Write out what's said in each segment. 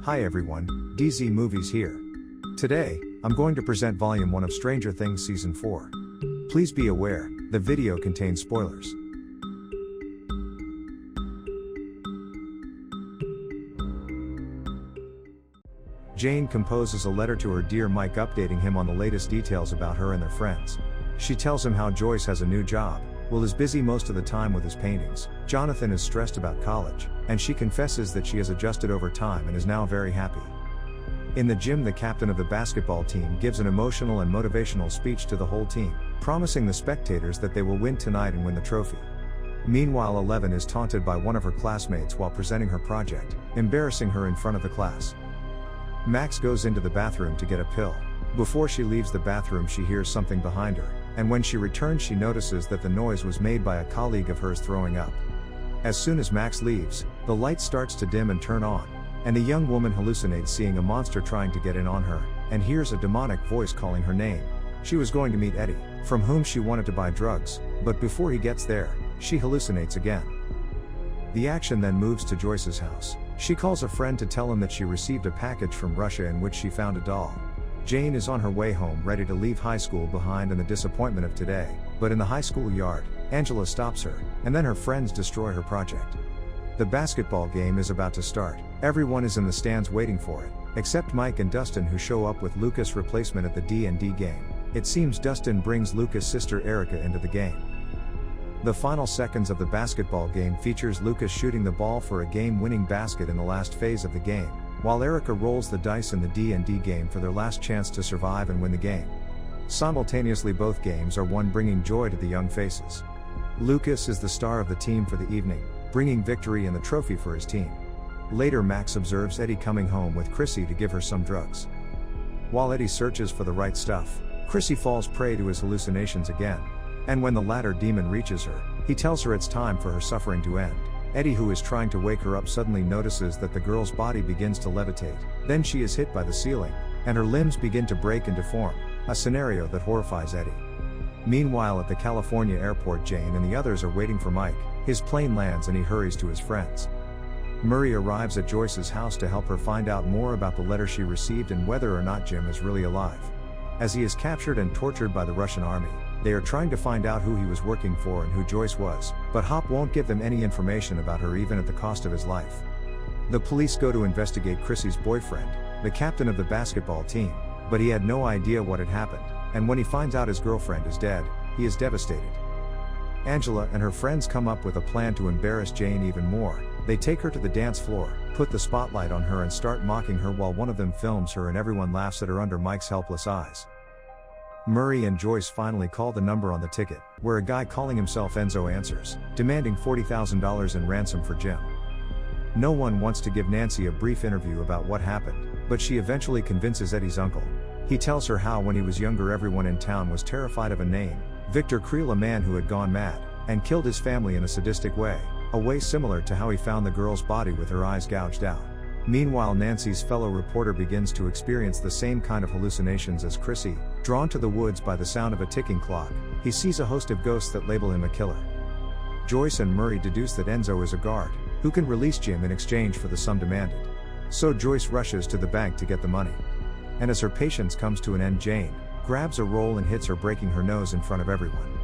Hi everyone, DZ Movies here. Today, I'm going to present Volume 1 of Stranger Things Season 4. Please be aware, the video contains spoilers. Jane composes a letter to her dear Mike updating him on the latest details about her and their friends. She tells him how Joyce has a new job, Will is busy most of the time with his paintings, Jonathan is stressed about college, and she confesses that she has adjusted over time and is now very happy. In the gym, the captain of the basketball team gives an emotional and motivational speech to the whole team, promising the spectators that they will win tonight and win the trophy. Meanwhile, Eleven is taunted by one of her classmates while presenting her project, embarrassing her in front of the class. Max goes into the bathroom to get a pill. Before she leaves the bathroom, she hears something behind her, and when she returns, she notices that the noise was made by a colleague of hers throwing up. As soon as Max leaves, the light starts to dim and turn on, and the young woman hallucinates seeing a monster trying to get in on her, and hears a demonic voice calling her name. She was going to meet Eddie, from whom she wanted to buy drugs, but before he gets there, she hallucinates again. The action then moves to Joyce's house. She calls a friend to tell him that she received a package from Russia in which she found a doll. Jane is on her way home ready to leave high school behind in the disappointment of today, but in the high school yard, Angela stops her, and then her friends destroy her project. The basketball game is about to start. Everyone is in the stands waiting for it, except Mike and Dustin, who show up with Lucas' replacement at the D&D game. It seems Dustin brings Lucas' sister Erica into the game. The final seconds of the basketball game features Lucas shooting the ball for a game-winning basket in the last phase of the game, while Erica rolls the dice in the D&D game for their last chance to survive and win the game. Simultaneously, both games are won, bringing joy to the young faces. Lucas is the star of the team for the evening, bringing victory and the trophy for his team. Later, Max observes Eddie coming home with Chrissy to give her some drugs. While Eddie searches for the right stuff, Chrissy falls prey to his hallucinations again, and when the latter demon reaches her, he tells her it's time for her suffering to end. Eddie, who is trying to wake her up, suddenly notices that the girl's body begins to levitate. Then she is hit by the ceiling, and her limbs begin to break and deform, a scenario that horrifies Eddie. Meanwhile, at the California airport, Jane and the others are waiting for Mike. His plane lands and he hurries to his friends. Murray arrives at Joyce's house to help her find out more about the letter she received and whether or not Jim is really alive. As he is captured and tortured by the Russian army, they are trying to find out who he was working for and who Joyce was, but Hop won't give them any information about her, even at the cost of his life. The police go to investigate Chrissy's boyfriend, the captain of the basketball team, but he had no idea what had happened, and when he finds out his girlfriend is dead, he is devastated. Angela and her friends come up with a plan to embarrass Jane even more. They take her to the dance floor, put the spotlight on her and start mocking her while one of them films her, and everyone laughs at her under Mike's helpless eyes. Murray and Joyce finally call the number on the ticket, where a guy calling himself Enzo answers, demanding $40,000 in ransom for Jim. No one wants to give Nancy a brief interview about what happened, but she eventually convinces Eddie's uncle. He tells her how when he was younger everyone in town was terrified of a name, Victor Creel, a man who had gone mad, and killed his family in a sadistic way, a way similar to how he found the girl's body with her eyes gouged out. Meanwhile, Nancy's fellow reporter begins to experience the same kind of hallucinations as Chrissy. Drawn to the woods by the sound of a ticking clock, he sees a host of ghosts that label him a killer. Joyce and Murray deduce that Enzo is a guard, who can release Jim in exchange for the sum demanded. So Joyce rushes to the bank to get the money. And as her patience comes to an end, Jane grabs a roll and hits her, breaking her nose in front of everyone.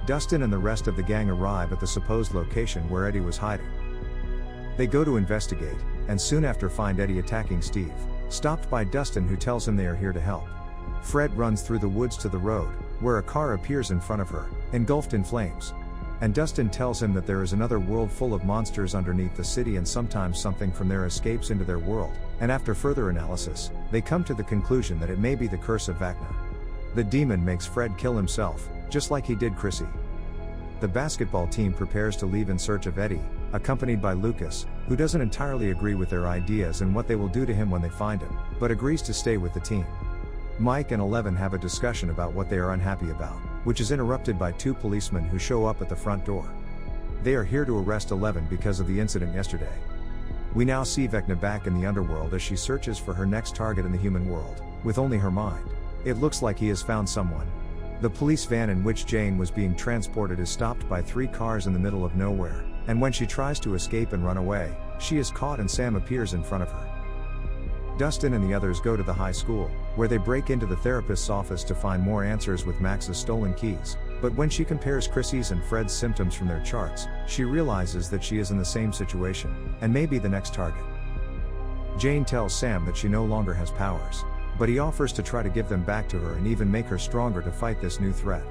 Dustin and the rest of the gang arrive at the supposed location where Eddie was hiding. They go to investigate, and soon after find Eddie attacking Steve, stopped by Dustin, who tells him they are here to help. Fred runs through the woods to the road, where a car appears in front of her, engulfed in flames. And Dustin tells him that there is another world full of monsters underneath the city, and sometimes something from there escapes into their world, and after further analysis, they come to the conclusion that it may be the curse of Vecna. The demon makes Fred kill himself, just like he did Chrissy. The basketball team prepares to leave in search of Eddie, accompanied by Lucas, who doesn't entirely agree with their ideas and what they will do to him when they find him, but agrees to stay with the team. Mike and Eleven have a discussion about what they are unhappy about, which is interrupted by two policemen who show up at the front door. They are here to arrest Eleven because of the incident yesterday. We now see Vecna back in the underworld as she searches for her next target in the human world, with only her mind. It looks like he has found someone. The police van in which Jane was being transported is stopped by 3 cars in the middle of nowhere, and when she tries to escape and run away, she is caught and Sam appears in front of her. Dustin and the others go to the high school, where they break into the therapist's office to find more answers with Max's stolen keys. But when she compares Chrissy's and Fred's symptoms from their charts, she realizes that she is in the same situation, and may be the next target. Jane tells Sam that she no longer has powers, but he offers to try to give them back to her and even make her stronger to fight this new threat.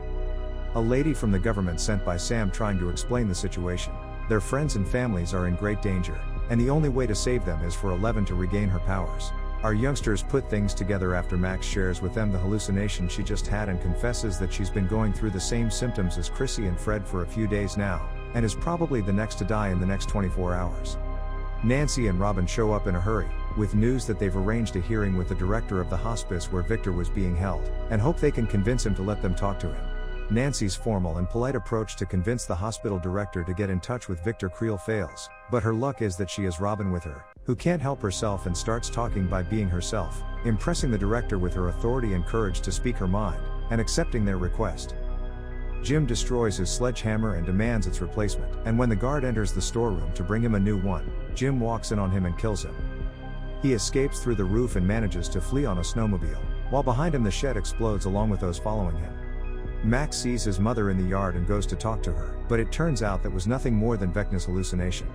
A lady from the government sent by Sam trying to explain the situation. Their friends and families are in great danger, and the only way to save them is for Eleven to regain her powers. Our youngsters put things together after Max shares with them the hallucination she just had and confesses that she's been going through the same symptoms as Chrissy and Fred for a few days now, and is probably the next to die in the next 24 hours. Nancy and Robin show up in a hurry, with news that they've arranged a hearing with the director of the hospice where Victor was being held, and hope they can convince him to let them talk to him. Nancy's formal and polite approach to convince the hospital director to get in touch with Victor Creel fails, but her luck is that she has Robin with her, who can't help herself and starts talking by being herself, impressing the director with her authority and courage to speak her mind, and accepting their request. Jim destroys his sledgehammer and demands its replacement, and when the guard enters the storeroom to bring him a new one, Jim walks in on him and kills him. He escapes through the roof and manages to flee on a snowmobile, while behind him the shed explodes along with those following him. Max sees his mother in the yard and goes to talk to her, but it turns out that was nothing more than Vecna's hallucination.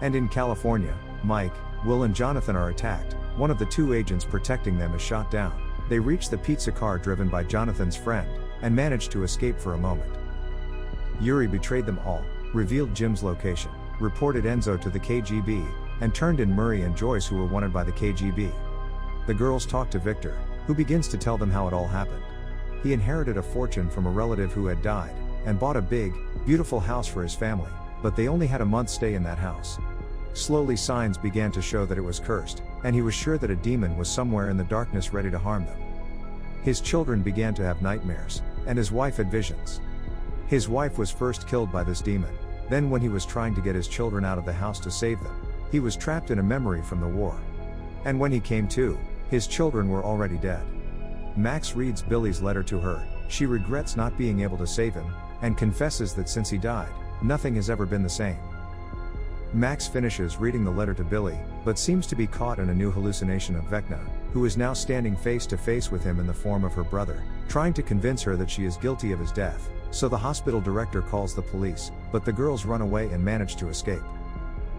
And in California, Mike, Will and Jonathan are attacked. One of the two agents protecting them is shot down. They reach the pizza car driven by Jonathan's friend, and manage to escape for a moment. Yuri betrayed them all, revealed Jim's location, reported Enzo to the KGB, and turned in Murray and Joyce, who were wanted by the KGB. The girls talk to Victor, who begins to tell them how it all happened. He inherited a fortune from a relative who had died, and bought a big, beautiful house for his family, but they only had a month's stay in that house. Slowly signs began to show that it was cursed, and he was sure that a demon was somewhere in the darkness ready to harm them. His children began to have nightmares, and his wife had visions. His wife was first killed by this demon, then when he was trying to get his children out of the house to save them, he was trapped in a memory from the war. And when he came to, his children were already dead. Max reads Billy's letter to her. She regrets not being able to save him, and confesses that since he died, nothing has ever been the same. Max finishes reading the letter to Billy, but seems to be caught in a new hallucination of Vecna, who is now standing face to face with him in the form of her brother, trying to convince her that she is guilty of his death. So the hospital director calls the police, but the girls run away and manage to escape.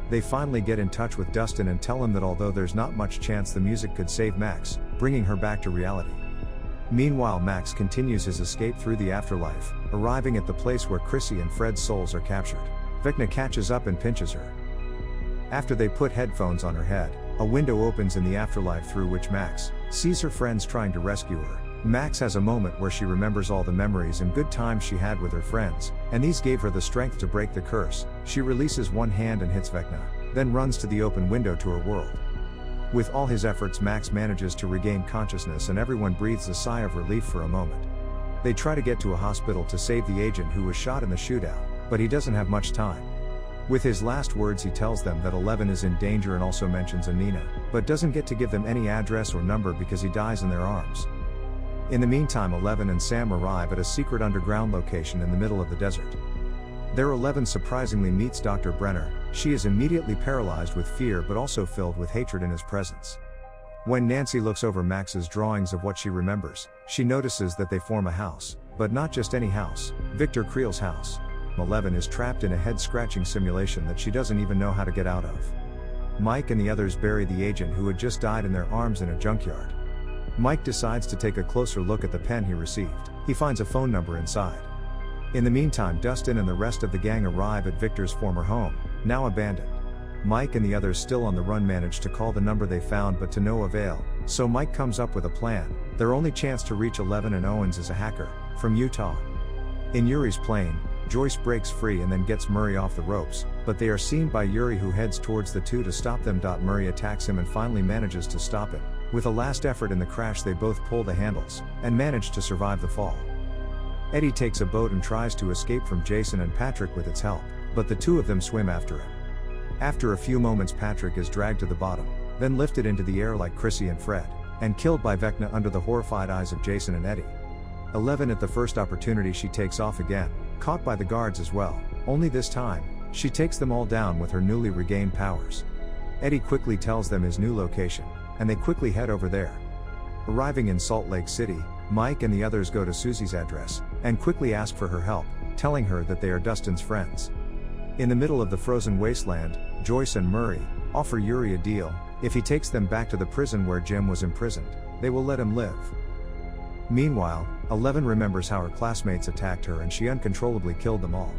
They finally get in touch with Dustin and tell him that although there's not much chance the music could save Max, bringing her back to reality. Meanwhile, Max continues his escape through the afterlife, arriving at the place where Chrissy and Fred's souls are captured. Vecna catches up and pinches her. After they put headphones on her head, a window opens in the afterlife through which Max sees her friends trying to rescue her. Max has a moment where she remembers all the memories and good times she had with her friends, and these gave her the strength to break the curse. She releases one hand and hits Vecna, then runs to the open window to her world. With all his efforts, Max manages to regain consciousness and everyone breathes a sigh of relief for a moment. They try to get to a hospital to save the agent who was shot in the shootout, but he doesn't have much time. With his last words he tells them that Eleven is in danger and also mentions Anina, but doesn't get to give them any address or number because he dies in their arms. In the meantime, Eleven and Sam arrive at a secret underground location in the middle of the desert. There Eleven surprisingly meets Dr. Brenner. She is immediately paralyzed with fear but also filled with hatred in his presence. When Nancy looks over Max's drawings of what she remembers, she notices that they form a house, but not just any house, Victor Creel's house. Eleven is trapped in a head-scratching simulation that she doesn't even know how to get out of. Mike and the others bury the agent who had just died in their arms in a junkyard. Mike decides to take a closer look at the pen he received. He finds a phone number inside. In the meantime, Dustin and the rest of the gang arrive at Victor's former home, now abandoned. Mike and the others still on the run manage to call the number they found but to no avail, so Mike comes up with a plan. Their only chance to reach Eleven and Owens is a hacker, from Utah. In Yuri's plane, Joyce breaks free and then gets Murray off the ropes, but they are seen by Yuri who heads towards the two to stop them. Murray attacks him and finally manages to stop him. With a last effort in the crash they both pull the handles, and manage to survive the fall. Eddie takes a boat and tries to escape from Jason and Patrick with its help, but the two of them swim after him. After a few moments Patrick is dragged to the bottom, then lifted into the air like Chrissy and Fred, and killed by Vecna under the horrified eyes of Jason and Eddie. Eleven at the first opportunity she takes off again, caught by the guards as well, only this time, she takes them all down with her newly regained powers. Eddie quickly tells them his new location, and they quickly head over there. Arriving in Salt Lake City, Mike and the others go to Susie's address, and quickly ask for her help, telling her that they are Dustin's friends. In the middle of the frozen wasteland, Joyce and Murray offer Yuri a deal. If he takes them back to the prison where Jim was imprisoned, they will let him live. Meanwhile, Eleven remembers how her classmates attacked her and she uncontrollably killed them all,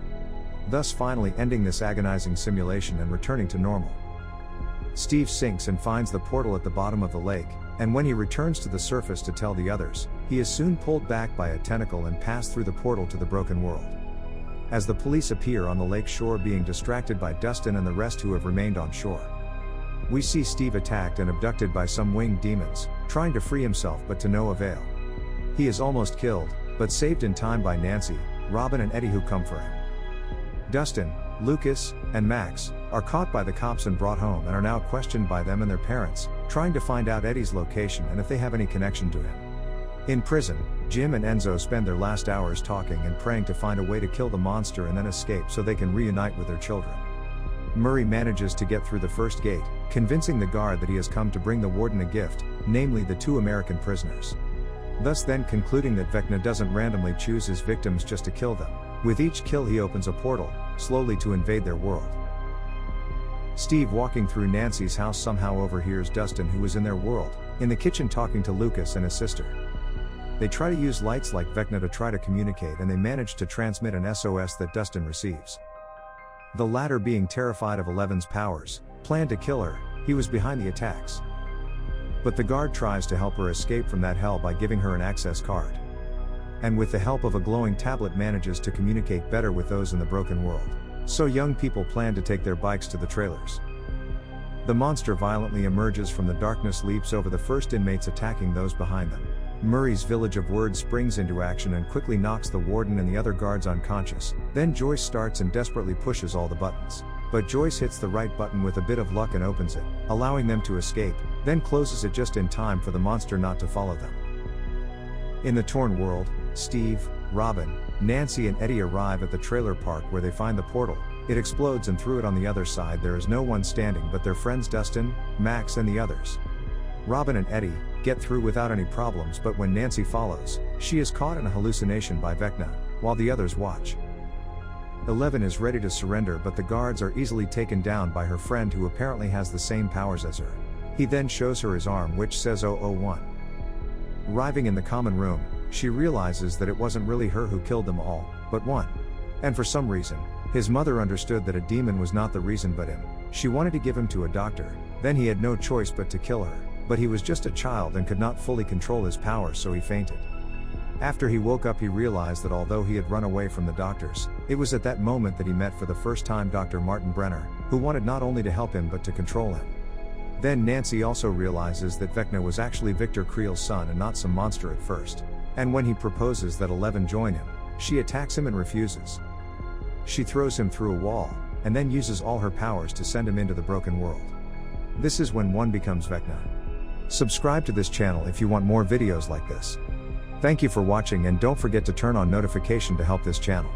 thus finally ending this agonizing simulation and returning to normal. Steve sinks and finds the portal at the bottom of the lake, and when he returns to the surface to tell the others, he is soon pulled back by a tentacle and passed through the portal to the broken world. As the police appear on the lake shore being distracted by Dustin and the rest who have remained on shore, we see Steve attacked and abducted by some winged demons, trying to free himself but to no avail. He is almost killed, but saved in time by Nancy, Robin and Eddie who come for him. Dustin, Lucas, and Max are caught by the cops and brought home and are now questioned by them and their parents, trying to find out Eddie's location and if they have any connection to him. In prison, Jim and Enzo spend their last hours talking and praying to find a way to kill the monster and then escape so they can reunite with their children. Murray manages to get through the first gate, convincing the guard that he has come to bring the warden a gift, namely the 2 American prisoners. Thus then concluding that Vecna doesn't randomly choose his victims just to kill them. With each kill he opens a portal, slowly to invade their world. Steve walking through Nancy's house somehow overhears Dustin who is in their world, in the kitchen talking to Lucas and his sister. They try to use lights like Vecna to try to communicate and they manage to transmit an SOS that Dustin receives. The latter being terrified of Eleven's powers, planned to kill her. He was behind the attacks. But the guard tries to help her escape from that hell by giving her an access card. And with the help of a glowing tablet manages to communicate better with those in the broken world. So young people plan to take their bikes to the trailers. The monster violently emerges from the darkness, leaps over the first inmates attacking those behind them. Murray's village of words springs into action and quickly knocks the warden and the other guards unconscious. Then Joyce starts and desperately pushes all the buttons. But Joyce hits the right button with a bit of luck and opens it, allowing them to escape, then closes it just in time for the monster not to follow them. In the torn world, Steve, Robin, Nancy and Eddie arrive at the trailer park where they find the portal. It explodes and through it on the other side there is no one standing but their friends Dustin, Max and the others. Robin and Eddie get through without any problems, but when Nancy follows, she is caught in a hallucination by Vecna, while the others watch. 11 is ready to surrender, but the guards are easily taken down by her friend who apparently has the same powers as her. He then shows her his arm which says 001. Arriving in the common room, she realizes that it wasn't really her who killed them all, but one. And for some reason, his mother understood that a demon was not the reason but him. She wanted to give him to a doctor, then he had no choice but to kill her, but he was just a child and could not fully control his powers, so he fainted. After he woke up he realized that although he had run away from the doctors, it was at that moment that he met for the first time Dr. Martin Brenner, who wanted not only to help him but to control him. Then Nancy also realizes that Vecna was actually Victor Creel's son and not some monster at first. And when he proposes that 11 join him, she attacks him and refuses. She throws him through a wall, and then uses all her powers to send him into the broken world. This is when one becomes Vecna. Subscribe to this channel if you want more videos like this. Thank you for watching and don't forget to turn on notification to help this channel.